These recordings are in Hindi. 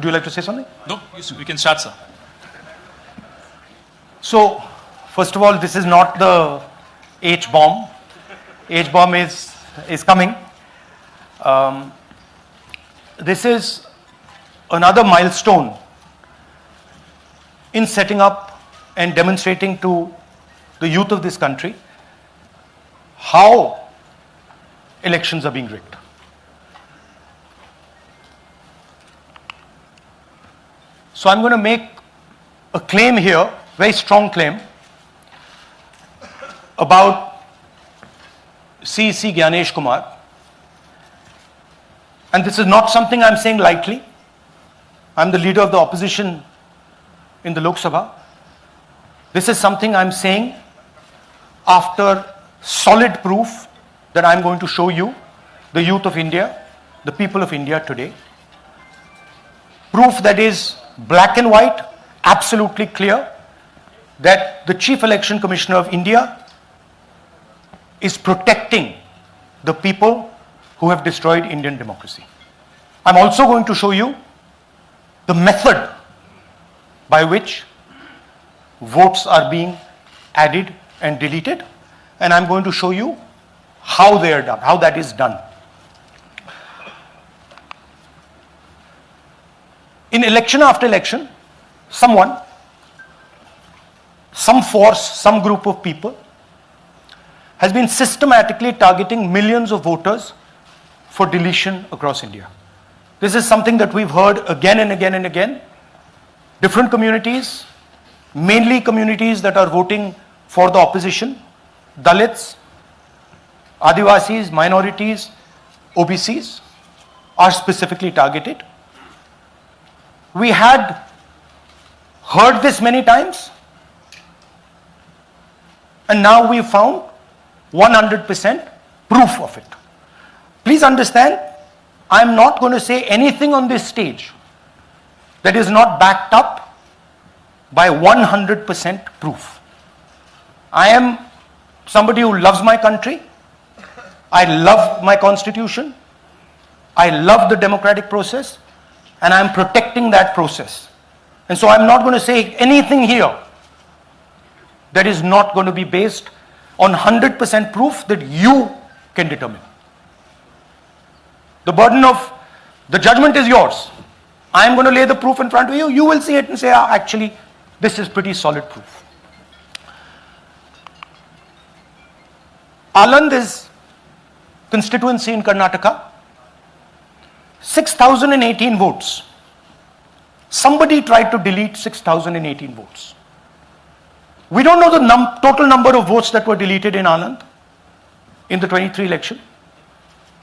Would you like to say something? No, we can start, sir. So, first of all, this is not the H-bomb. H-bomb is coming. This is another milestone in setting up and demonstrating to the youth of this country how elections are being rigged. So I'm going to make a claim here, very strong claim, about CEC Gyanesh Kumar. And this is not something I'm saying lightly. I'm the leader of the opposition in the Lok Sabha. This is something I'm saying after solid proof that I'm going to show you, the youth of India, the people of India today. Proof that is black and white, absolutely clear, that the Chief Election Commissioner of India is protecting the people who have destroyed Indian democracy. I'm also going to show you the method by which votes are being added and deleted, and I'm going to show you how they are done, how that is done. In election after election, someone, some force, some group of people has been systematically targeting millions of voters for deletion across India. This is something that we've heard again and again and again. Different communities, mainly communities that are voting for the opposition, Dalits, Adivasis, minorities, OBCs, are specifically targeted. We had heard this many times, and now we found 100% proof of it. Please understand, I'm not going to say anything on this stage that is not backed up by 100% proof. I am somebody who loves my country. I love my constitution. I love the democratic process, and I am protecting that process. And so I'm not going to say anything here that is not going to be based on 100% proof that you can determine. The burden of the judgment is yours. I am going to lay the proof in front of you. You will see it and say, actually, this is pretty solid proof. Aland is constituency in Karnataka. 6,018 votes. Somebody tried to delete 6,018 votes. We don't know the total number of votes that were deleted in Anand in the 23 election.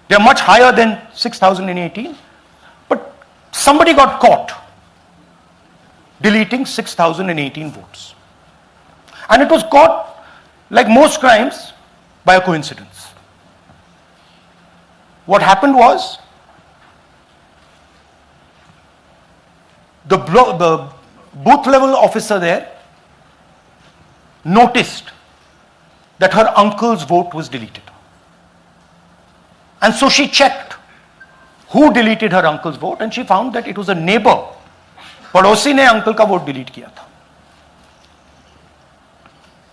They are much higher than 6,018, but somebody got caught deleting 6,018 votes. And it was caught, like most crimes, by a coincidence. What happened was, the booth level officer there noticed that her uncle's vote was deleted. And so she checked who deleted her uncle's vote, and she found that it was a neighbor. पड़ोसी ने अंकल का वोट डिलीट किया था.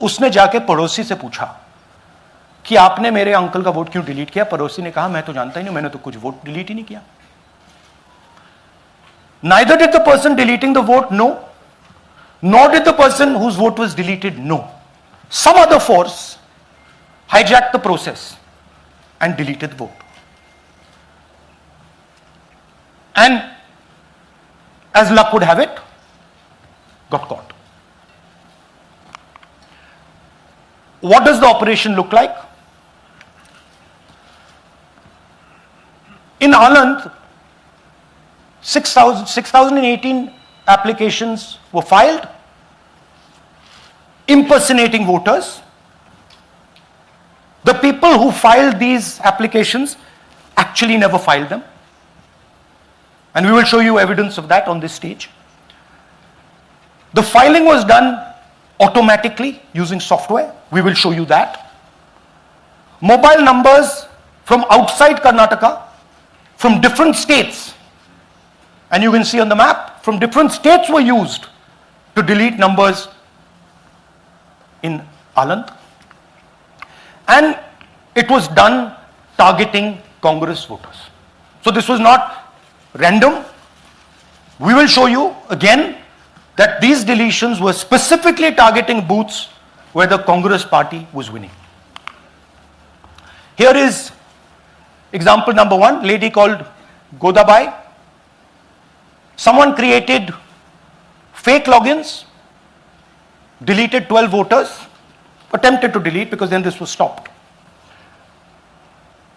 उसने जाके पड़ोसी से पूछा कि आपने मेरे अंकल का वोट क्यों डिलीट किया. पड़ोसी ने कहा, मैं तो जानता ही नहीं, मैंने तो कुछ वोट डिलीट ही नहीं किया. Neither did the person deleting the vote know, nor did the person whose vote was deleted know. Some other force hijacked the process and deleted the vote. And as luck would have it, got caught. What does the operation look like? In Anand, 6,018 applications were filed, impersonating voters. The people who filed these applications actually never filed them. And we will show you evidence of that on this stage. The filing was done automatically using software. We will show you that. Mobile numbers from outside Karnataka, from different states, And you can see on the map, from different states were used to delete numbers in Aland. And it was done targeting Congress voters. So this was not random. We will show you again that these deletions were specifically targeting booths where the Congress party was winning. Here is example number one, lady called Godabai. Someone created fake logins, deleted 12 voters, attempted to delete because then this was stopped.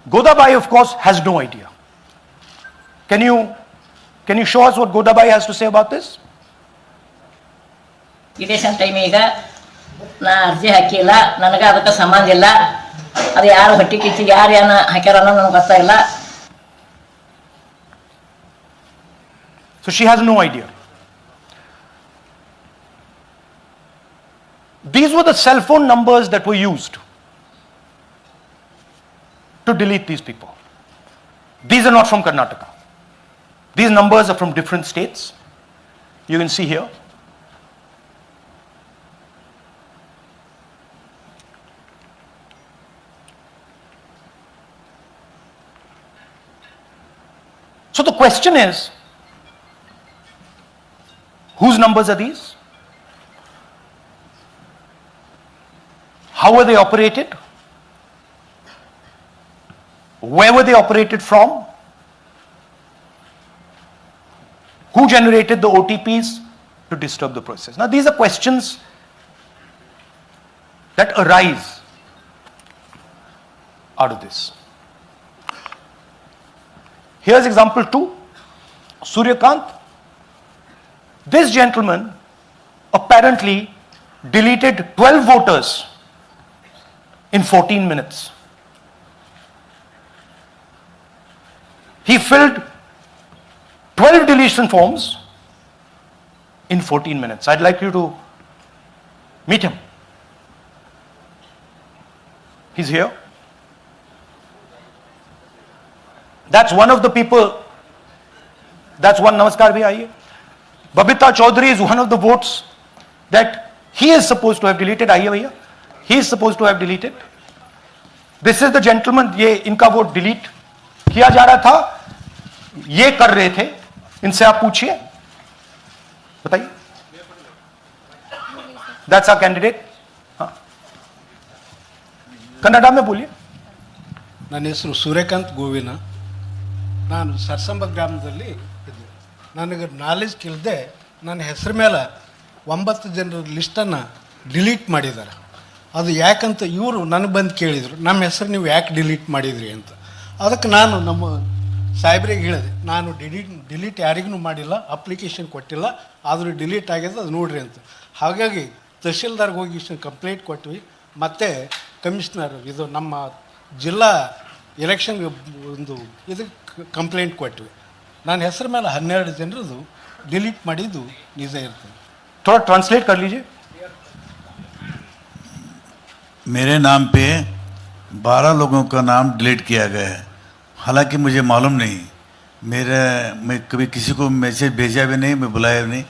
Godabai, of course, has no idea. Can you show us what Godabai has to say about this? Election ಟೈಮಿಗೆ ನಾ ಅರ್ಜಿ ಹಾಕಿಲ್ಲ, ನನಗೆ ಅದಕ್ಕೆ ಸಂಬಂಧ ಇಲ್ಲ, ಅದು ಯಾರು ಹೊಟ್ಟಿ ಕಿಚ್ಚಿಗೆ ಯಾರು ಏನು ಹಾಕ್ಯಾರ ಅನ್ನೋದು ನನಗೆ ಗೊತ್ತಾಗಿಲ್ಲ. So she has no idea. These were the cell phone numbers that were used to delete these people. These are not from Karnataka. These numbers are from different states. You can see here. So the question is, whose numbers are these? How were they operated? Where were they operated from? Who generated the OTPs to disturb the process? Now these are questions that arise out of this. Here's example 2, Suryakant. This gentleman apparently deleted 12 voters in 14 minutes. He filled 12 deletion forms in 14 minutes. I'd like you to meet him. He's here. That's one of the people. That's one. Namaskar bhi aiye. Babita Chaudhary is one of the votes that he is supposed to have deleted. Aiye bhaiya. He is supposed to have deleted. This is the gentleman. ये इनका वोट delete किया जा रहा था. ये कर रहे थे. इनसे आप पूछिए. बताइए. That's our candidate. हाँ. कन्नड़ा में बोलिए. ನನ್ನ ಹೆಸರು ಸೂರ್ಯಕಾಂತ್ ಗೋವಿನ. ನಾನು ಸರ್ಸಂಬ ಗ್ರಾಮದಲ್ಲಿ ಇದ್ದೆ. ನನಗೆ ನಾಲೆಜ್ ಕೇಳದೆ ನನ್ನ ಹೆಸರು ಮೇಲೆ 9 ಜನರ ಲಿಸ್ಟನ್ನು ಡಿಲೀಟ್ ಮಾಡಿದ್ದಾರೆ. ಅದು ಯಾಕಂತ ಇವರು ನನಗೆ ಬಂದು ಕೇಳಿದರು, ನಮ್ಮ ಹೆಸರು ನೀವು ಯಾಕೆ ಡಿಲೀಟ್ ಮಾಡಿದ್ರಿ ಅಂತ. ಅದಕ್ಕೆ ನಾನು ನಮ್ಮ ಸಾಹೇಬ್ರಿಗೆ ಹೇಳಿದೆ, ನಾನು ಡಿಲೀಟ್ ಯಾರಿಗೂ ಮಾಡಿಲ್ಲ, ಅಪ್ಲಿಕೇಶನ್ ಕೊಟ್ಟಿಲ್ಲ, ಆದರೂ ಡಿಲೀಟ್ ಆಗಿದೆ, ಅದು ನೋಡ್ರಿ ಅಂತ. ಹಾಗಾಗಿ ತಹಶೀಲ್ದಾರ್ಗೆ ಹೋಗಿ ಕಂಪ್ಲೇಂಟ್ ಕೊಟ್ವಿ. ಮತ್ತು ಕಮಿಷನರ್ ಇದು ನಮ್ಮ ಜಿಲ್ಲಾ ಎಲೆಕ್ಷನ್ಗೆ ಒಂದು ಇದಕ್ಕೆ ಕಂಪ್ಲೇಂಟ್ ಕೊಟ್ವಿ. ನನ್ನ ಹೆಸರು ಮೇಲೆ 12 ಜನರದು ಡಿಲೀಟ್ ಮಾಡಿದ್ದು ನಿಜ ಇರ್ತದೆ. थोड़ा ट्रांसलेट कर लीजिए. मेरे नाम पे 12 लोगों का नाम डिलीट किया गया है. हालांकि मुझे मालूम नहीं, मैं कभी किसी को मैसेज भेजा भी नहीं, मैं बुलाया भी नहीं.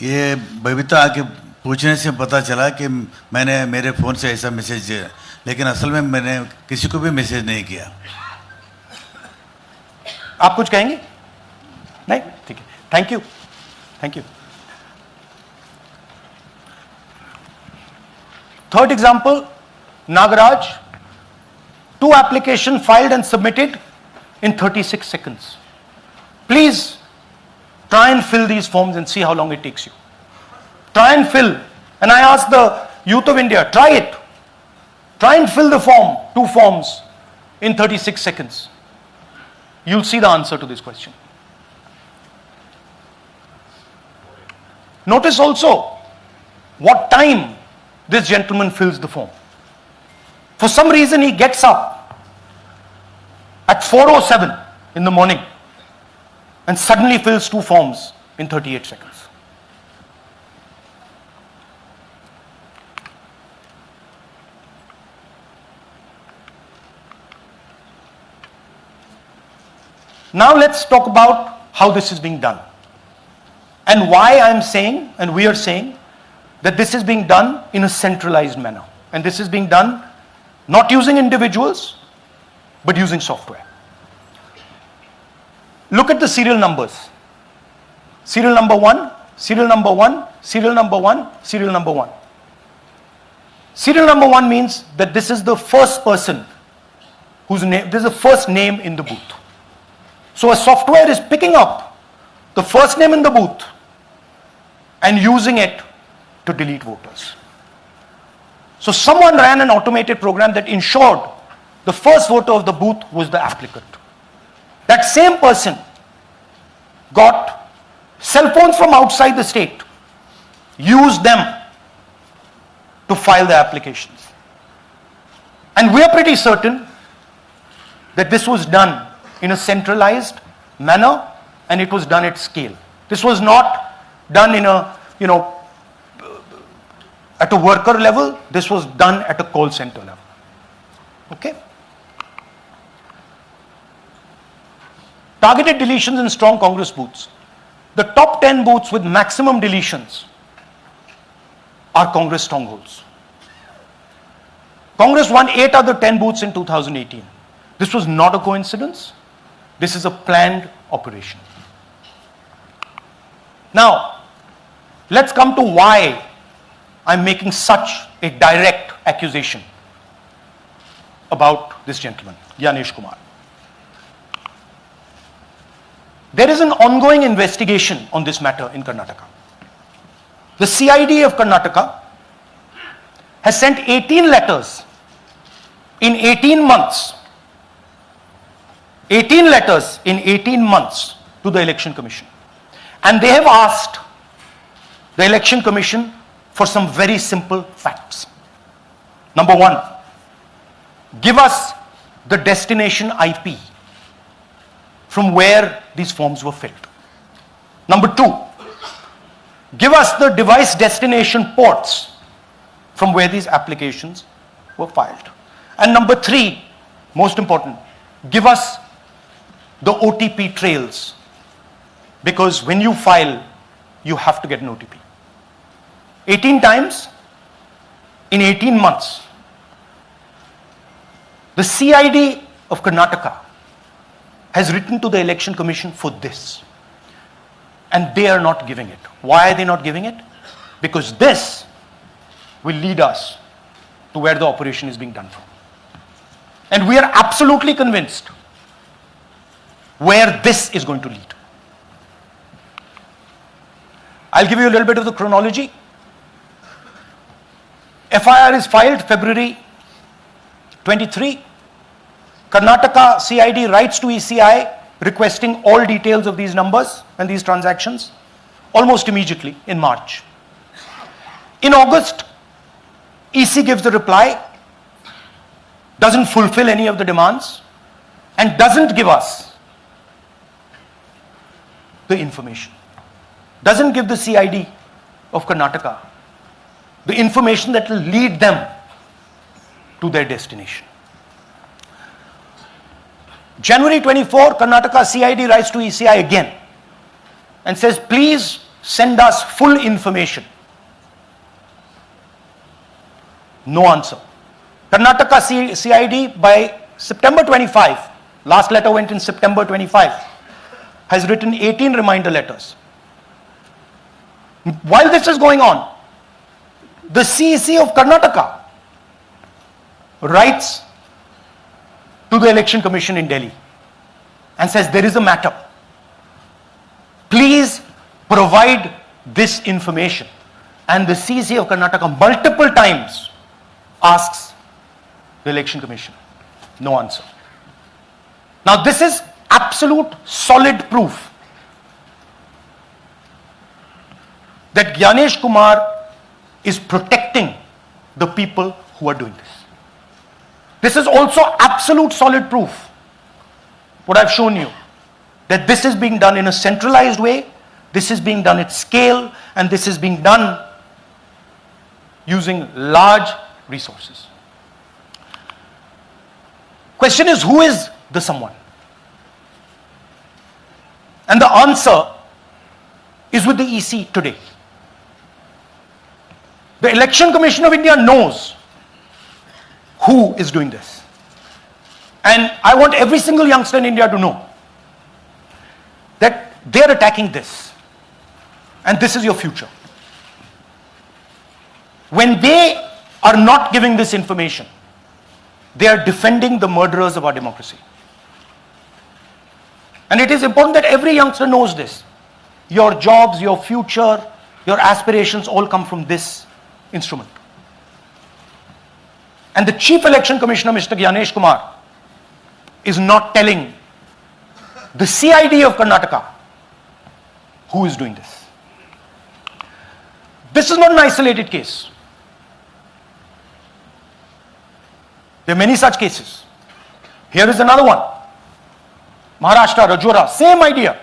ये बबीता आके पूछने से पता चला कि मैंने मेरे फ़ोन से ऐसा मैसेज दिया, लेकिन असल में मैंने किसी को भी मैसेज नहीं किया. आप कुछ कहेंगे? नहीं, ठीक है. Thank you. Thank you. Third example, Nagaraj. 2 applications filed and submitted in 36 seconds. Please try and fill these forms and see how long it takes you. Try and fill. And I ask the youth of India, try it. Try and fill the form, 2 forms in 36 seconds. You'll see the answer to this question. Notice also what time this gentleman fills the form. For some reason he gets up at 4:07 in the morning and suddenly fills 2 forms in 38 seconds. Now let's talk about how this is being done. and why I'm saying, and we are saying, that this is being done in a centralized manner. And this is being done not using individuals, but using software. Look at the serial numbers. Serial number 1, serial number 1, serial number 1, serial number 1. Serial number 1 means that this is the first person whose name, this is the first name in the booth. So a software is picking up the first name in the booth and using it to delete voters. So someone ran an automated program that ensured the first voter of the booth was the applicant. That same person got cell phones from outside the state, used them to file the applications. And we are pretty certain that this was done in a centralized manner and it was done at scale. This was not done in a, at a worker level, this was done at a call center level. Okay? Targeted deletions in strong Congress booths. The top 10 booths with maximum deletions are Congress strongholds. Congress won 8 other 10 booths in 2018. This was not a coincidence. This is a planned operation. Now, let's come to why I'm making such a direct accusation about this gentleman, Gyanesh Kumar. There is an ongoing investigation on this matter in Karnataka. The CID of Karnataka has sent 18 letters in 18 months. 18 letters in 18 months to the Election Commission. And they have asked the Election Commission for some very simple facts. Number 1, give us the destination IP from where these forms were filled. Number 2, give us the device destination ports from where these applications were filed. And number 3, most important, give us the OTP trails, because when you file, you have to get an OTP. 18 times in 18 months. The CID of Karnataka has written to the Election Commission for this. And they are not giving it. Why are they not giving it? Because this will lead us to where the operation is being done from. And we are absolutely convinced where this is going to lead. I'll give you a little bit of the chronology. FIR is filed February 23. Karnataka CID writes to ECI requesting all details of these numbers and these transactions almost immediately in March. In August, EC gives the reply, doesn't fulfill any of the demands, and doesn't give us the information. Doesn't give the CID of Karnataka the information that will lead them to their destination. January 24, Karnataka CID writes to ECI again and says, please send us full information. No answer. Karnataka CID by September 25, last letter went in September 25, has written 18 reminder letters. While this is going on, the CEC of Karnataka writes to the Election Commission in Delhi and says, there is a matter. Please provide this information. And the CEC of Karnataka multiple times asks the Election Commission. No answer. Now this is absolute solid proof that Gyanesh Kumar is protecting the people who are doing this. This is also absolute solid proof, what I've shown you, that this is being done in a centralized way, this is being done at scale, and this is being done using large resources. Question is, who is the someone? And the answer is with the EC today. The Election Commission of India knows who is doing this. And I want every single youngster in India to know that they are attacking this. And this is your future. When they are not giving this information, they are defending the murderers of our democracy. And it is important that every youngster knows this. Your jobs, your future, your aspirations all come from this instrument. And the Chief Election Commissioner, Mr. Gyanesh Kumar, is not telling the CID of Karnataka who is doing this. This is not an isolated case. There are many such cases. Here is another one. Maharashtra, Rajora, same idea.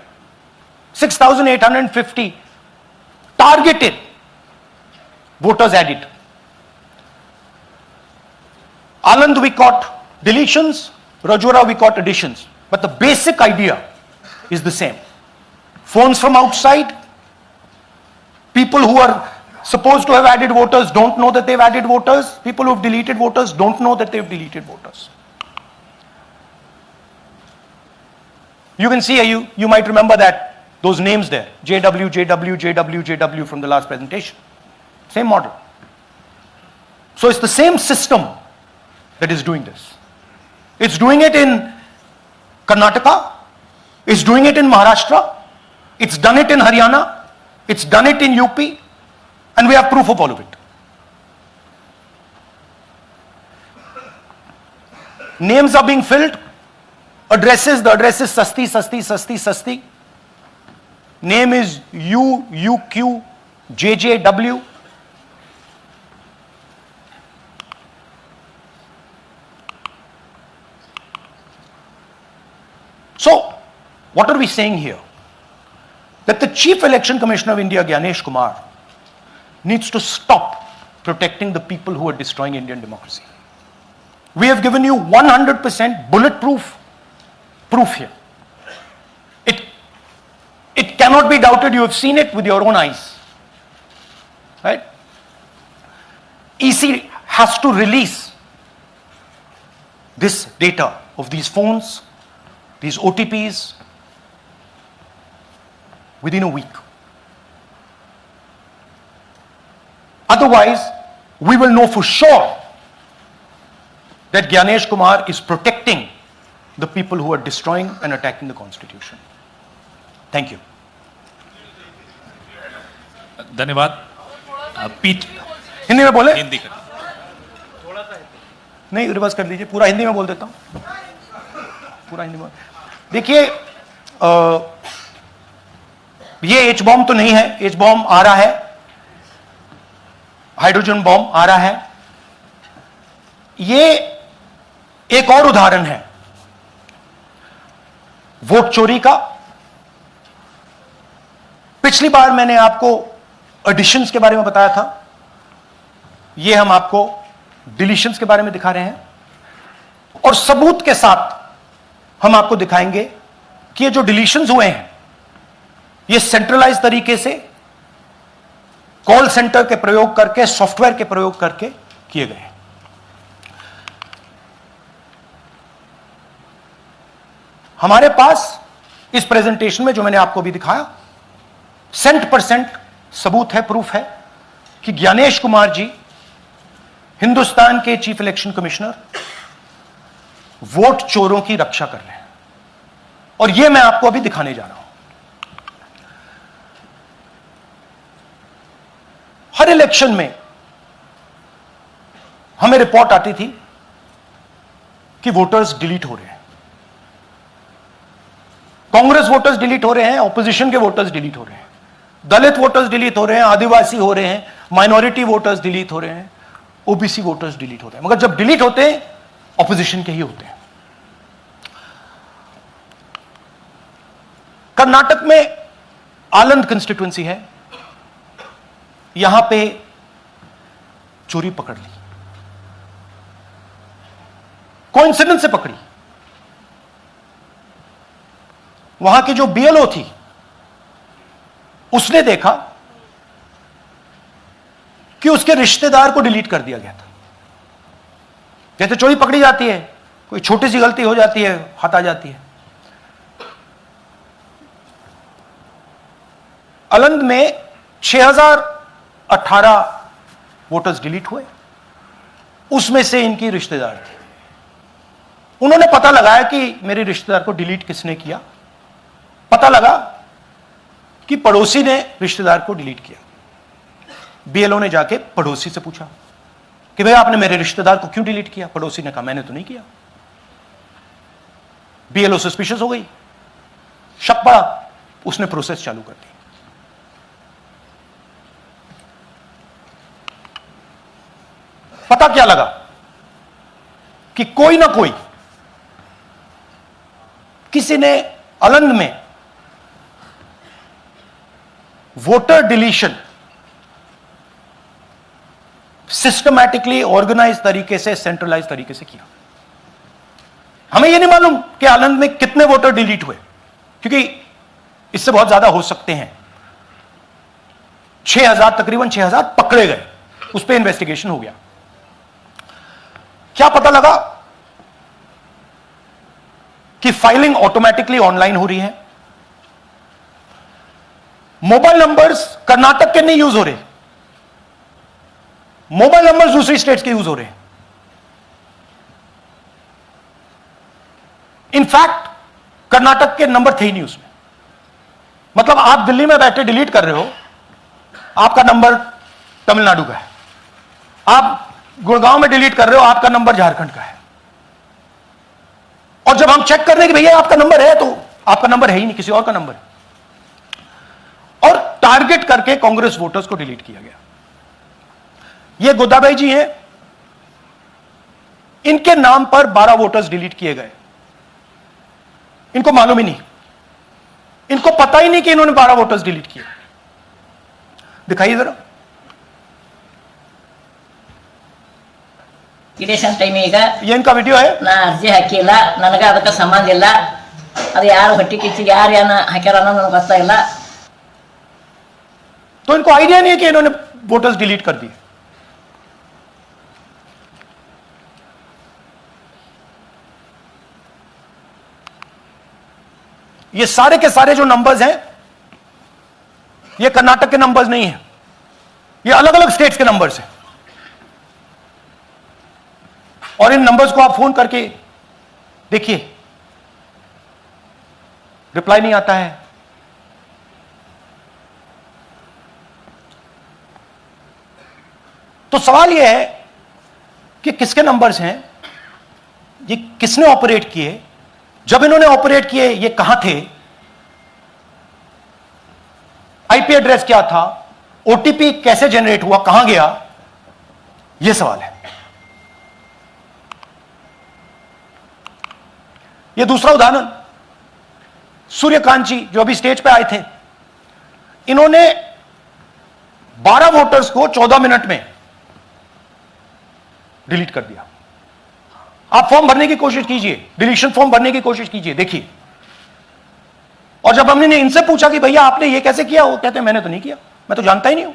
6,850 targeted voters added. Anand we caught deletions, Rajora we caught additions. But the basic idea is the same. Phones from outside, people who are supposed to have added voters don't know that they've added voters. People who have deleted voters don't know that they've deleted voters. You can see, you might remember that, those names there. JW, JW, JW, JW from the last presentation. Same model. So it's the same system that is doing this. It's doing it in Karnataka. It's doing it in Maharashtra. It's done it in Haryana. It's done it in UP. And we have proof of all of it. Names are being filled. Addresses, the address is Sasti, Sasti, Sasti, Sasti. Name is UQ, JJW. So, what are we saying here? That the Chief Election Commissioner of India, Gyanesh Kumar, needs to stop protecting the people who are destroying Indian democracy. We have given you 100% bulletproof proof here. It cannot be doubted. You have seen it with your own eyes. Right? EC has to release this data of these phones, these OTPs, within a week. Otherwise, we will know for sure that Gyanesh Kumar is protecting the people who are destroying and attacking the constitution. Thank you. धन्यवाद पीठ हिंदी में बोले? हिंदी कर नहीं, रिवर्स कर लीजिए, पूरा हिंदी में बोल देता हूं। पूरा हिंदी में देखिए, ये एच बॉम्ब तो नहीं है, एच बॉम्ब आ रहा है, हाइड्रोजन बॉम्ब आ रहा है। ये एक और उदाहरण है वोट चोरी का। पिछली बार मैंने आपको एडिशंस के बारे में बताया था, ये हम आपको डिलीशंस के बारे में दिखा रहे हैं, और सबूत के साथ हम आपको दिखाएंगे कि ये जो डिलीशंस हुए हैं ये सेंट्रलाइज तरीके से कॉल सेंटर के प्रयोग करके, सॉफ्टवेयर के प्रयोग करके किए गए हैं। हमारे पास इस प्रेजेंटेशन में जो मैंने आपको अभी दिखाया 100% सबूत है, प्रूफ है कि ज्ञानेश कुमार जी हिंदुस्तान के चीफ इलेक्शन कमिश्नर वोट चोरों की रक्षा कर रहे हैं, और यह मैं आपको अभी दिखाने जा रहा हूं। हर इलेक्शन में हमें रिपोर्ट आती थी कि वोटर्स डिलीट हो रहे हैं, कांग्रेस वोटर्स डिलीट हो रहे हैं, ऑपोजिशन के वोटर्स डिलीट हो रहे हैं, दलित वोटर्स डिलीट हो रहे हैं, आदिवासी हो रहे हैं, माइनॉरिटी वोटर्स डिलीट हो रहे हैं, ओबीसी वोटर्स डिलीट हो रहे हैं। मगर जब डिलीट होते हैं ऑपोजिशन के ही होते हैं। कर्नाटक में आलंद कंस्टिट्यूएंसी है, यहां पे चोरी पकड़ ली, कोइंसिडेंस से पकड़ी। वहां की जो बीएलओ थी उसने देखा कि उसके रिश्तेदार को डिलीट कर दिया गया था। जैसे चोरी पकड़ी जाती है, कोई छोटी सी गलती हो जाती है, हाथ आ जाती है। अलंद में 6018 वोटर्स डिलीट हुए, उसमें से इनकी रिश्तेदार थे। उन्होंने पता लगाया कि मेरे रिश्तेदार को डिलीट किसने किया। पता लगा कि पड़ोसी ने रिश्तेदार को डिलीट किया। बीएलओ ने जाके पड़ोसी से पूछा कि भाई आपने मेरे रिश्तेदार को क्यों डिलीट किया? पड़ोसी ने कहा मैंने तो नहीं किया। बीएलओ सस्पिशियस हो गई, शक पड़ा, उसने प्रोसेस चालू कर दी। पता क्या लगा कि कोई ना कोई, किसी ने अलंद में वोटर डिलीशन सिस्टमैटिकली ऑर्गेनाइज तरीके से, सेंट्रलाइज तरीके से किया। हमें यह नहीं मालूम कि अलंद में कितने वोटर डिलीट हुए, क्योंकि इससे बहुत ज्यादा हो सकते हैं। 6000, तकरीबन 6000 पकड़े गए, उस पर इन्वेस्टिगेशन हो गया। क्या पता लगा कि फाइलिंग ऑटोमेटिकली ऑनलाइन हो रही है। मोबाइल नंबर्स कर्नाटक के नहीं यूज हो रहे, मोबाइल नंबर्स दूसरी स्टेट्स के यूज हो रहे हैं। इनफैक्ट कर्नाटक के नंबर थे ही नहीं उसमें। मतलब आप दिल्ली में बैठे डिलीट कर रहे हो, आपका नंबर तमिलनाडु का है। आप गुड़गांव में डिलीट कर रहे हो, आपका नंबर झारखंड का है। और जब हम चेक कर रहे हैं कि भैया आपका नंबर है, तो आपका नंबर है ही नहीं, किसी और का नंबर है। और टारगेट करके कांग्रेस वोटर्स को डिलीट किया गया। ये गोदाबाई जी हैं, इनके नाम पर 12 वोटर्स डिलीट किए गए। इनको मालूम ही नहीं, इनको पता ही नहीं कि इन्होंने 12 वोटर्स डिलीट किए। दिखाइए जरा। ಇಲೆಕ್ಷನ್ ಟೈಮ್ ಈಗ ये इनका वीडियो है। ನಾ ಅರ್ಜಿ ಹಾಕಿಲ್ಲ, ನನಗೆ ಅದಕ್ಕೆ ಸಂಬಂಧ ಇಲ್ಲ. ಅದು ಯಾರು ಹೊಟ್ಟಿ ಕಿಚ್ಚಿಗೆ ಯಾರು ಏನ ಹಾಕ್ಯಾರ ಅನ್ನೋದು ನನಗೆ ಗೊತ್ತಾಗಿಲ್ಲ. तो इनको आइडिया नहीं है कि इन्होंने वोटर्स डिलीट कर दिए। ये सारे के सारे जो नंबर्स हैं, ये कर्नाटक के नंबर्स नहीं हैं, ये अलग अलग स्टेट्स के नंबर्स हैं। और इन नंबर्स को आप फोन करके देखिए, रिप्लाई नहीं आता है। तो सवाल यह है कि किसके नंबर्स हैं, ये किसने ऑपरेट किए, जब इन्होंने ऑपरेट किए ये कहां थे, आईपी एड्रेस क्या था, ओटीपी कैसे जनरेट हुआ, कहां गया, यह सवाल है। यह दूसरा उदाहरण, सूर्यकांत जी जो अभी स्टेज पे आए थे, इन्होंने 12 वोटर्स को 14 मिनट में डिलीट कर दिया। आप फॉर्म भरने की कोशिश कीजिए, डिलीशन फॉर्म भरने की कोशिश कीजिए, देखिए। और जब हमने इनसे पूछा कि भैया आपने ये कैसे किया, वो कहते हैं मैंने तो नहीं किया, मैं तो जानता ही नहीं हूं।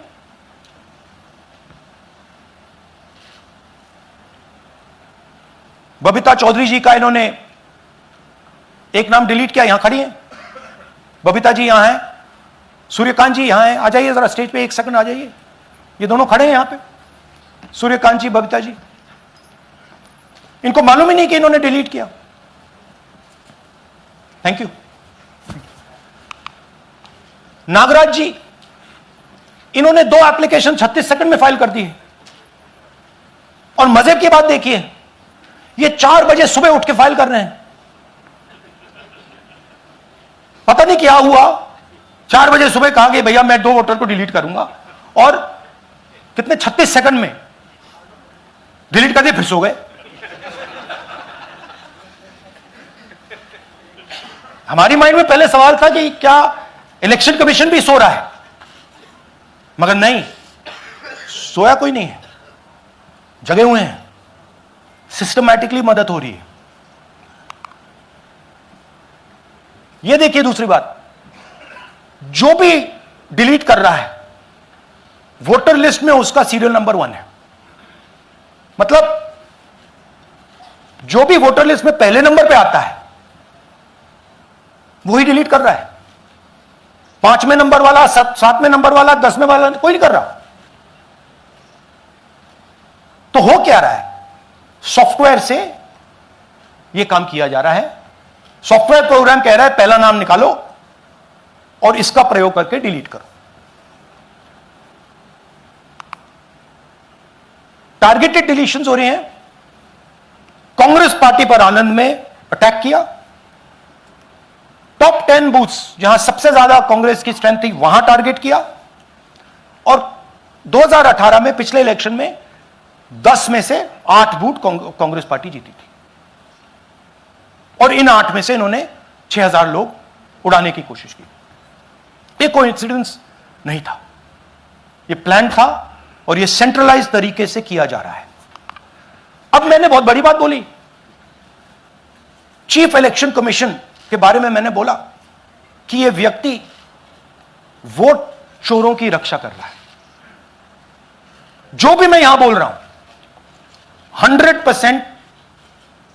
बबीता चौधरी जी का इन्होंने एक नाम डिलीट किया, यहां खड़ी है बबीता जी, यहां है सूर्यकांत जी, यहां है, आ जाइए जरा स्टेज पे, एक सेकंड आ जाइए। ये दोनों खड़े हैं यहां पे, सूर्यकांत जी, बबीता जी। इनको मालूम ही नहीं कि इन्होंने डिलीट किया। Thank you. नागराज जी, इन्होंने 2 एप्लीकेशन 36 सेकंड में फाइल कर दी है। और मजे की बात देखिए, ये 4 बजे सुबह उठ के फाइल कर रहे हैं। पता नहीं क्या हुआ, 4 बजे सुबह कहा कि भैया मैं 2 वोटर को डिलीट करूंगा, और कितने 36 सेकंड में डिलीट कर दिए, फिर सो गए। हमारी माइंड में पहले सवाल था कि क्या इलेक्शन कमीशन भी सो रहा है, मगर नहीं, सोया कोई नहीं है, जगे हुए हैं, सिस्टमैटिकली मदद हो रही है। यह देखिए दूसरी बात, जो भी डिलीट कर रहा है, वोटर लिस्ट में उसका सीरियल नंबर 1 है। मतलब जो भी वोटर लिस्ट में पहले नंबर पे आता है वही डिलीट कर रहा है। 5वें नंबर वाला, 7वें नंबर वाला, 10वें वाला कोई नहीं कर रहा। तो हो क्या रहा है? सॉफ्टवेयर से यह काम किया जा रहा है। सॉफ्टवेयर प्रोग्राम कह रहा है पहला नाम निकालो और इसका प्रयोग करके डिलीट करो। टारगेटेड डिलीशंस हो रहे हैं। कांग्रेस पार्टी पर आनंद में अटैक किया। टॉप 10 बूथ्स जहां सबसे ज्यादा कांग्रेस की स्ट्रेंथ थी वहां टारगेट किया। और 2018 में पिछले इलेक्शन में 10 में से 8 बूथ कांग्रेस पार्टी जीती थी और इन 8 में से इन्होंने 6000 लोग उड़ाने की कोशिश की। ये कोइंसिडेंस नहीं था, ये प्लान था और ये सेंट्रलाइज तरीके से किया जा रहा है। अब मैंने बहुत बड़ी बात बोली। चीफ इलेक्शन कमीशन के बारे में मैंने बोला कि यह व्यक्ति वोट चोरों की रक्षा कर रहा है। जो भी मैं यहां बोल रहा हूं 100%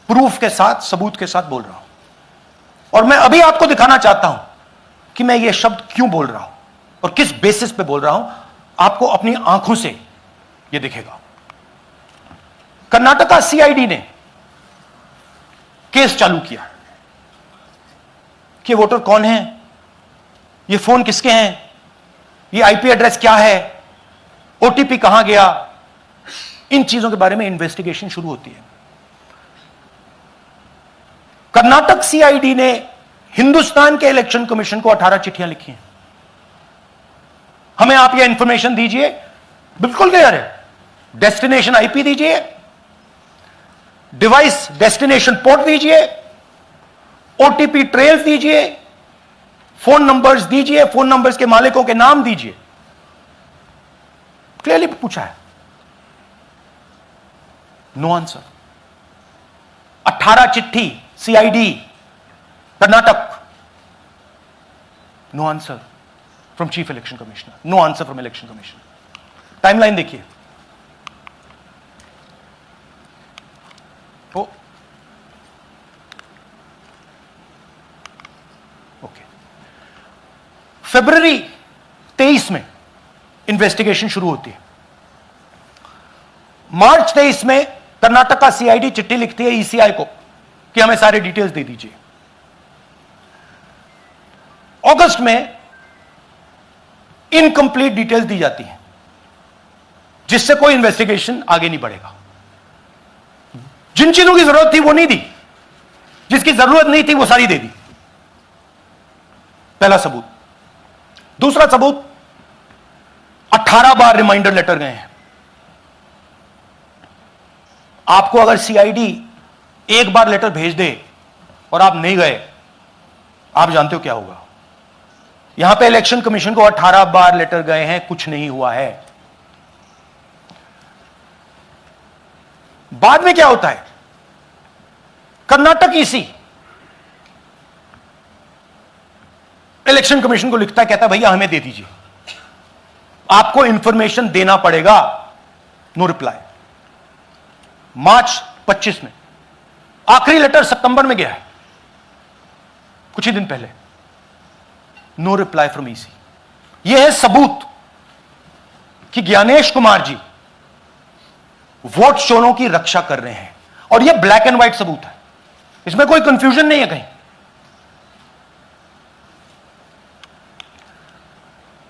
प्रूफ के साथ, सबूत के साथ बोल रहा हूं। और मैं अभी आपको दिखाना चाहता हूं कि मैं यह शब्द क्यों बोल रहा हूं और किस बेसिस पे बोल रहा हूं। आपको अपनी आंखों से यह दिखेगा। कर्नाटका सीआईडी ने केस चालू किया कि वोटर कौन है, ये फोन किसके हैं, ये आईपी एड्रेस क्या है, ओटीपी कहां गया, इन चीजों के बारे में इन्वेस्टिगेशन शुरू होती है। कर्नाटक सीआईडी ने हिंदुस्तान के इलेक्शन कमीशन को 18 चिट्ठियां लिखी हैं। हमें आप यह इंफॉर्मेशन दीजिए, बिल्कुल क्लियर है। डेस्टिनेशन आईपी दीजिए, डिवाइस डेस्टिनेशन पोर्ट दीजिए, ओटीपी ट्रेल्स दीजिए, फोन नंबर्स दीजिए, फोन नंबर्स के मालिकों के नाम दीजिए। क्लियरली पूछा है, नो आंसर। 18 चिट्ठी CID Karnataka, no answer from chief election commissioner, no answer from election commission. Timeline देखिए, ओके, फरवरी 23 में इन्वेस्टिगेशन शुरू होती है। मार्च 23 में कर्नाटका सीआईडी चिट्ठी लिखती है ईसीआई को कि हमें सारे डिटेल्स दे दीजिए। अगस्त में इनकंप्लीट डिटेल्स दी जाती हैं जिससे कोई इन्वेस्टिगेशन आगे नहीं बढ़ेगा। जिन चीजों की जरूरत थी वो नहीं दी, जिसकी जरूरत नहीं थी वो सारी दे दी। पहला सबूत। दूसरा सबूत, 18 बार रिमाइंडर लेटर गए हैं। आपको अगर सीआईडी एक बार लेटर भेज दे और आप नहीं गए, आप जानते हो क्या होगा। यहां पे इलेक्शन कमीशन को 18 बार लेटर गए हैं, कुछ नहीं हुआ है। बाद में क्या होता है, कर्नाटक ईसी इलेक्शन कमीशन को लिखता है, कहता है भैया हमें दे दीजिए, आपको इंफॉर्मेशन देना पड़ेगा। No reply. मार्च 25 में आखिरी लेटर सितंबर में गया है, कुछ ही दिन पहले। No reply from EC. यह है सबूत कि ज्ञानेश कुमार जी वोट चोरों की रक्षा कर रहे हैं। और यह ब्लैक एंड व्हाइट सबूत है, इसमें कोई कंफ्यूजन नहीं है कहीं।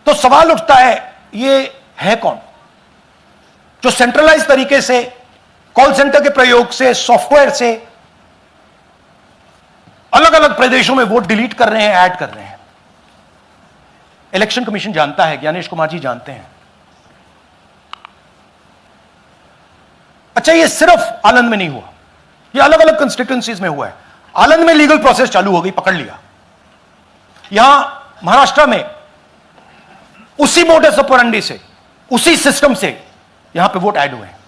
तो सवाल उठता है, यह है कौन जो सेंट्रलाइज तरीके से कॉल सेंटर के प्रयोग से, सॉफ्टवेयर से अलग अलग प्रदेशों में वोट डिलीट कर रहे हैं, ऐड कर रहे हैं। इलेक्शन कमीशन जानता है, ज्ञानेश कुमार जी जानते हैं। अच्छा, यह सिर्फ आनंद में नहीं हुआ, यह अलग अलग कंस्टिट्यूएंसीज में हुआ है। आनंद में लीगल प्रोसेस चालू हो गई, पकड़ लिया। यहां महाराष्ट्र में उसी मोडस ऑपरेंडी से, उसी सिस्टम से यहां पे वोट ऐड हुए हैं।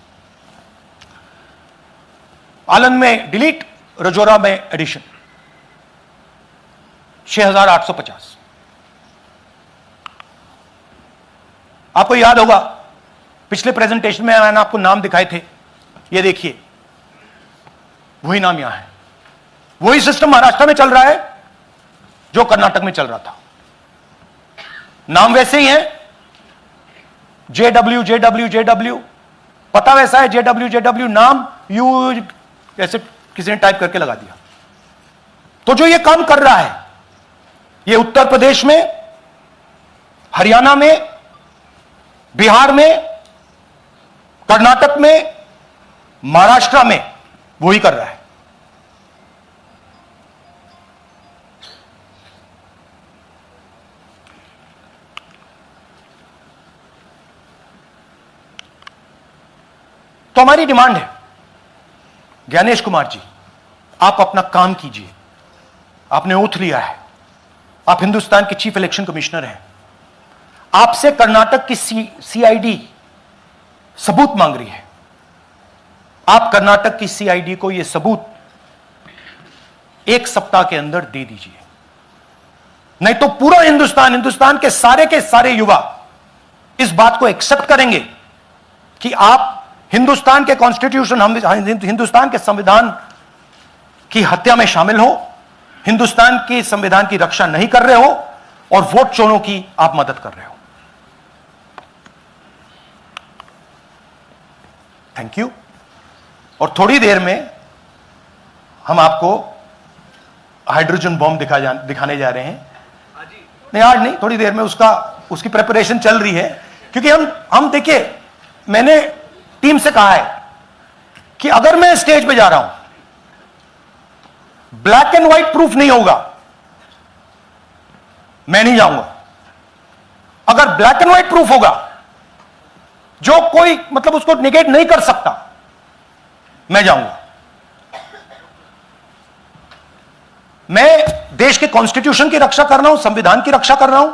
आनंद में डिलीट, रजौरा में एडिशन। 6850। आपको याद होगा पिछले प्रेजेंटेशन में मैंने आपको नाम दिखाए थे, ये देखिए वही नाम यहां है। वही सिस्टम महाराष्ट्र में चल रहा है जो कर्नाटक में चल रहा था। नाम वैसे ही है, जेडब्ल्यू जेडब्ल्यू जेडब्ल्यू, पता वैसा है, जेडब्ल्यू जेडब्ल्यू, नाम यू ऐसे किसी ने टाइप करके लगा दिया। तो जो ये काम कर रहा है, ये उत्तर प्रदेश में, हरियाणा में, बिहार में, कर्नाटक में, महाराष्ट्र में वही कर रहा है। तो हमारी डिमांड है, ज्ञानेश कुमार जी, आप अपना काम कीजिए। आपने ओथ लिया है, आप हिंदुस्तान के चीफ इलेक्शन कमिश्नर हैं। आपसे कर्नाटक की सीआईडी सबूत मांग रही है। आप कर्नाटक की सीआईडी को यह सबूत 1 सप्ताह के अंदर दे दीजिए, नहीं तो पूरा हिंदुस्तान के सारे युवा इस बात को एक्सेप्ट करेंगे कि आप हिंदुस्तान के कॉन्स्टिट्यूशन, हिंदुस्तान के संविधान की हत्या में शामिल हो, हिंदुस्तान के संविधान की रक्षा नहीं कर रहे हो और वोट चोरों की आप मदद कर रहे हो। Thank you. और थोड़ी देर में हम आपको हाइड्रोजन बॉम्ब दिखाने जा रहे हैं। नहीं आज नहीं, थोड़ी देर में उसकी प्रिपरेशन चल रही है। क्योंकि हम देखिए, मैंने टीम से कहा है कि अगर मैं स्टेज पे जा रहा हूं, ब्लैक एंड व्हाइट प्रूफ नहीं होगा, मैं नहीं जाऊंगा। अगर ब्लैक एंड व्हाइट प्रूफ होगा, जो कोई मतलब उसको निगेट नहीं कर सकता, मैं जाऊंगा। मैं देश के कॉन्स्टिट्यूशन की रक्षा कर रहा हूं, संविधान की रक्षा कर रहा हूं,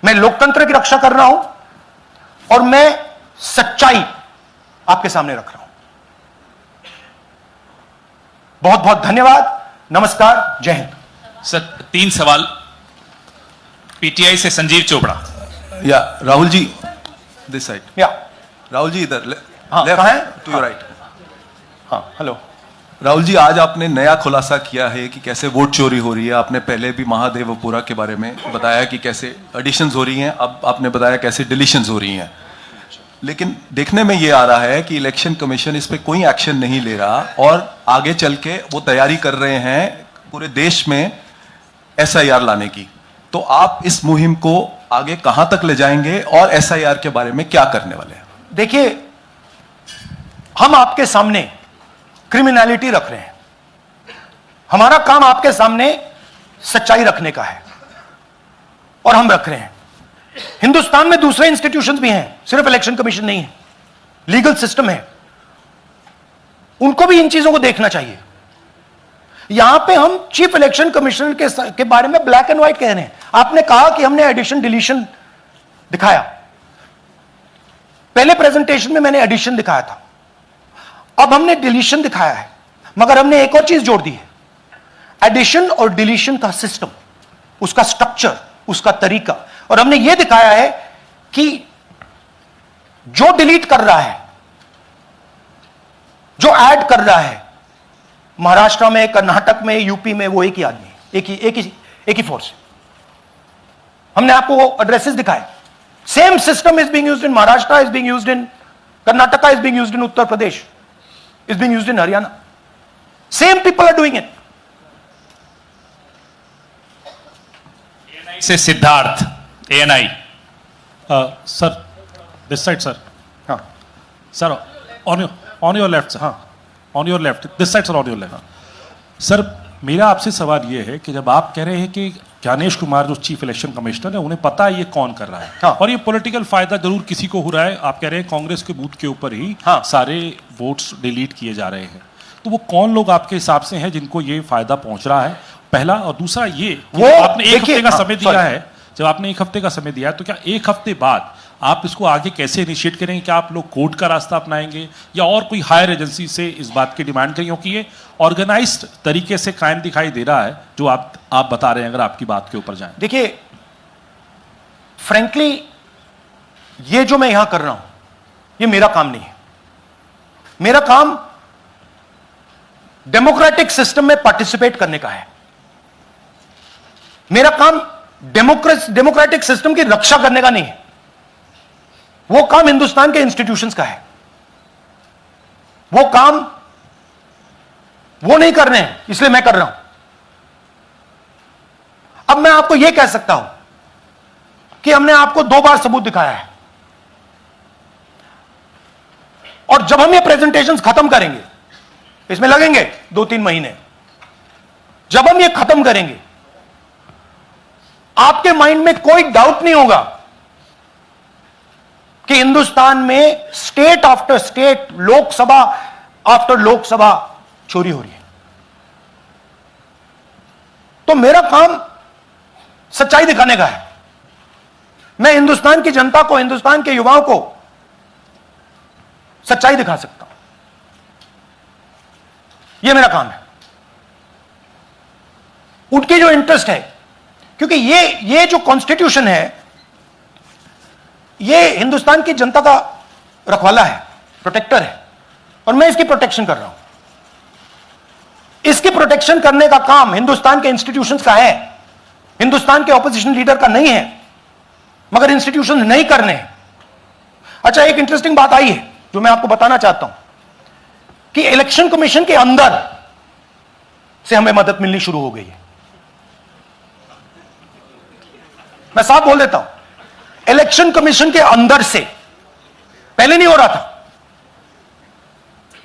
मैं लोकतंत्र की रक्षा कर रहा हूं और मैं सच्चाई आपके सामने रख रहा हूं। बहुत बहुत धन्यवाद, नमस्कार, जय हिंद। सर 3 सवाल। पीटीआई से संजीव चोपड़ा। या राहुल जी, दिस साइड। या राहुल जी इधर, हाँ, लेफ्ट कहाँ है? To your right. हाँ, हेलो। राहुल जी, आज आपने नया खुलासा किया है कि कैसे वोट चोरी हो रही है। आपने पहले भी महादेवपुरा के बारे में बताया कि कैसे एडिशंस हो रही हैं, अब आपने बताया कैसे डिलीशंस हो रही हैं। लेकिन देखने में ये आ रहा है कि इलेक्शन कमीशन इस पे कोई एक्शन नहीं ले रहा और आगे चल के वो तैयारी कर रहे हैं पूरे देश में एसआईआर लाने की। तो आप इस मुहिम को आगे कहां तक ले जाएंगे और एसआईआर के बारे में क्या करने वाले हैं? देखिए, हम आपके सामने क्रिमिनलिटी रख रहे हैं। हमारा काम आपके सामने सच्चाई रखने का है और हम रख रहे हैं। हिंदुस्तान में दूसरे इंस्टीट्यूशंस भी हैं, सिर्फ इलेक्शन कमीशन नहीं है, लीगल सिस्टम है, उनको भी इन चीजों को देखना चाहिए। यहां पे हम चीफ इलेक्शन कमिश्नर के बारे में ब्लैक एंड व्हाइट कह रहे हैं। आपने कहा कि हमने एडिशन डिलीशन दिखाया, पहले प्रेजेंटेशन में मैंने एडिशन दिखाया था, अब हमने डिलीशन दिखाया है, मगर हमने एक और चीज जोड़ दी है। एडिशन और डिलीशन का सिस्टम, उसका स्ट्रक्चर, उसका तरीका, और हमने यह दिखाया है कि जो डिलीट कर रहा है, जो ऐड कर रहा है, महाराष्ट्र में, कर्नाटक में, यूपी में, वो एक ही आदमी है, एक ही फोर्स है। हमने आपको वो एड्रेसेस दिखाए। Same system is being used in Maharashtra, is being used in Karnataka, is being used in Uttar Pradesh, is being used in Haryana. Same people are doing it. Says Siddharth, ANI. Sir, this side, sir. हाँ, Sir, on your left, sir. हाँ, On your left. This side, sir, on your left. Sir, मेरा आपसे सवाल ये है कि जब आप कह रहे हैं कि ज्ञानेश कुमार जो चीफ इलेक्शन कमिश्नर है, उन्हें पता है ये कौन कर रहा है, हाँ। और ये पॉलिटिकल फायदा जरूर किसी को हो रहा है। आप कह रहे हैं कांग्रेस के बूथ के ऊपर ही हाँ। सारे वोट्स डिलीट किए जा रहे हैं, तो वो कौन लोग आपके हिसाब से हैं जिनको ये फायदा पहुंच रहा है, पहला। और दूसरा ये कि वो आपने एक देखिए, हफ्ते का हाँ, समय दिया sorry। है, जब आपने एक हफ्ते का समय दिया है, तो क्या एक हफ्ते बाद आप इसको आगे कैसे इनिशिएट करेंगे? क्या आप लोग कोर्ट का रास्ता अपनाएंगे या और कोई हायर एजेंसी से इस बात की डिमांड करेंगे? क्योंकि ये ऑर्गेनाइज्ड तरीके से क्राइम दिखाई दे रहा है जो आप बता रहे हैं, अगर आपकी बात के ऊपर जाएं। देखिए, फ्रेंकली ये जो मैं यहां कर रहा हूं, ये मेरा काम नहीं है। मेरा काम डेमोक्रेटिक सिस्टम में पार्टिसिपेट करने का है। मेरा काम डेमोक्रेटिक सिस्टम की रक्षा करने का नहीं है। वो काम हिंदुस्तान के इंस्टीट्यूशंस का है। वो काम वो नहीं कर रहे हैं, इसलिए मैं कर रहा हूं। अब मैं आपको यह कह सकता हूं कि हमने आपको 2 बार सबूत दिखाया है, और जब हम ये प्रेजेंटेशंस खत्म करेंगे, इसमें लगेंगे 2-3 महीने, जब हम ये खत्म करेंगे, आपके माइंड में कोई डाउट नहीं होगा कि हिंदुस्तान में state after state, Lok Sabha after Lok Sabha चोरी हो रही है। तो मेरा काम सच्चाई दिखाने का है। मैं हिंदुस्तान की जनता को, हिंदुस्तान के युवाओं को सच्चाई दिखा सकता हूं। यह मेरा काम है। उनकी जो इंटरेस्ट है, क्योंकि ये जो कॉन्स्टिट्यूशन है, ये हिंदुस्तान की जनता का रखवाला है, प्रोटेक्टर है, और मैं इसकी प्रोटेक्शन कर रहा हूं। इसकी प्रोटेक्शन करने का काम हिंदुस्तान के इंस्टीट्यूशंस का है, हिंदुस्तान के ऑपोजिशन लीडर का नहीं है। मगर इंस्टीट्यूशन नहीं करने। अच्छा, एक इंटरेस्टिंग बात आई है जो मैं आपको बताना चाहता हूं कि इलेक्शन कमीशन के अंदर से हमें मदद मिलनी शुरू हो गई है। मैं साफ बोल देता हूं, इलेक्शन कमीशन के अंदर से, पहले नहीं हो रहा था,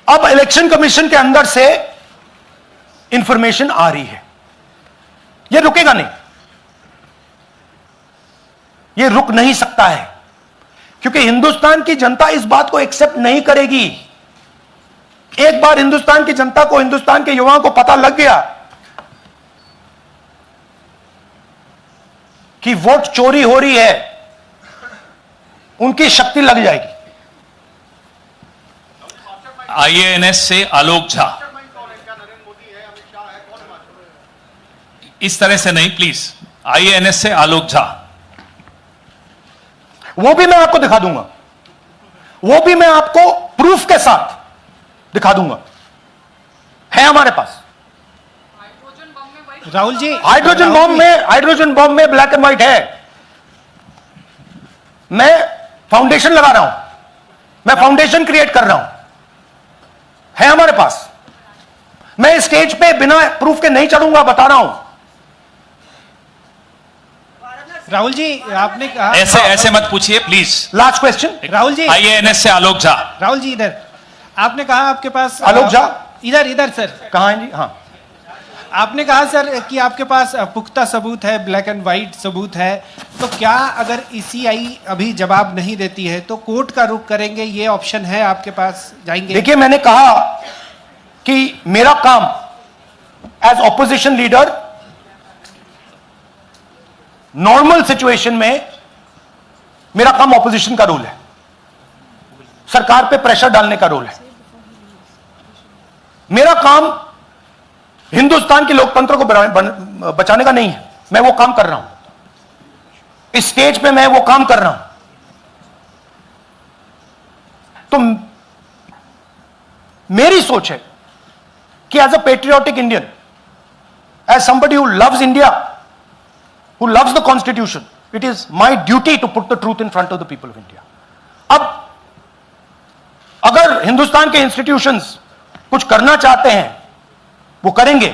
अब इलेक्शन कमीशन के अंदर से इंफॉर्मेशन आ रही है। यह रुकेगा नहीं, यह रुक नहीं सकता है, क्योंकि हिंदुस्तान की जनता इस बात को एक्सेप्ट नहीं करेगी। एक बार हिंदुस्तान की जनता को, हिंदुस्तान के युवाओं को पता लग गया कि वोट चोरी हो रही है, उनकी शक्ति लग जाएगी। आईएएनएस से आलोक झा, इस तरह से नहीं प्लीज। आईएएनएस से आलोक झा, वो भी मैं आपको दिखा दूंगा, वो भी मैं आपको प्रूफ के साथ दिखा दूंगा, है हमारे पास। राहुल जी, हाइड्रोजन बॉम्ब में ब्लैक एंड व्हाइट है। मैं फाउंडेशन लगा रहा हूं, मैं फाउंडेशन क्रिएट कर रहा हूं, है हमारे पास। मैं स्टेज पे बिना प्रूफ के नहीं चढ़ूंगा, बता रहा हूं। राहुल जी, आपने कहा ऐसे मत पूछिए please. Last question, Rahul ji, IANS से आलोक झा। राहुल जी इधर, आपने कहा आपके पास आलोक झा, इधर सर, कहां हैं जी? हाँ, आपने कहा सर कि आपके पास पुख्ता सबूत है, ब्लैक एंड व्हाइट सबूत है। तो क्या अगर ईसीआई अभी जवाब नहीं देती है तो कोर्ट का रुख करेंगे, ये ऑप्शन है आपके पास, जाएंगे? देखिए, मैंने कहा कि मेरा काम as opposition leader normal situation में, मेरा काम ऑपोजिशन का रोल है, सरकार पे प्रेशर डालने का रोल है। मेरा काम हिंदुस्तान के लोकतंत्र को बचाने का नहीं है। मैं वो काम कर रहा हूं, इस स्टेज पे मैं वो काम कर रहा हूं। तो मेरी सोच है कि as a patriotic Indian, as somebody who loves India, who loves the constitution, it is my duty to put the truth in front of the people of India. अब अगर हिंदुस्तान के इंस्टीट्यूशंस कुछ करना चाहते हैं, वो करेंगे।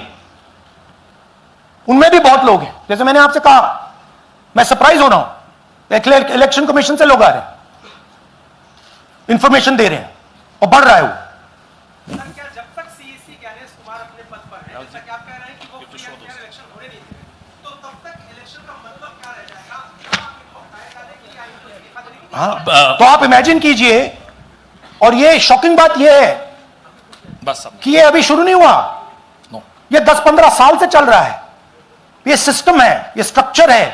उनमें भी बहुत लोग हैं, जैसे मैंने आपसे कहा, मैं सरप्राइज हो रहा हूं, इलेक्शन कमीशन से लोग आ रहे हैं, इंफॉर्मेशन दे रहे हैं, और बढ़ रहा है वो। क्या जब तक सीईसी ज्ञानेश कुमार अपने पद पर है, जैसा कि आप कह रहे हैं कि वो इलेक्शन होने नहीं देंगे, तो तब तक इलेक्शन का मतलब क्या रह जाएगा? हाँ, तो आप इमेजिन कीजिए, और ये शॉकिंग बात ये है बस कि ये अभी शुरू नहीं हुआ, ये 10-15 साल से चल रहा है। ये सिस्टम है, ये स्ट्रक्चर है।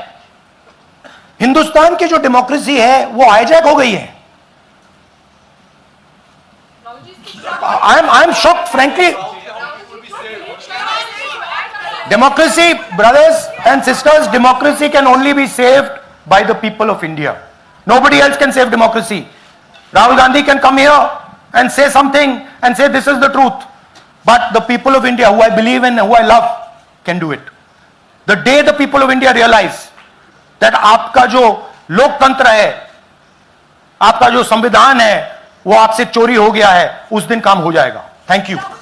हिंदुस्तान की जो डेमोक्रेसी है वो हाईजैक हो गई है। I am shocked frankly. Democracy, brothers and sisters, democracy can only be saved by the people of India. Nobody else can save democracy. Rahul Gandhi can come here and say something and say this is the truth. But the people of India, who I believe in and who I love, can do it. The day the people of India realize that आपका जो लोकतंत्र है, आपका जो संविधान है, वो आपसे चोरी हो गया है, उस दिन काम हो जाएगा. Thank you.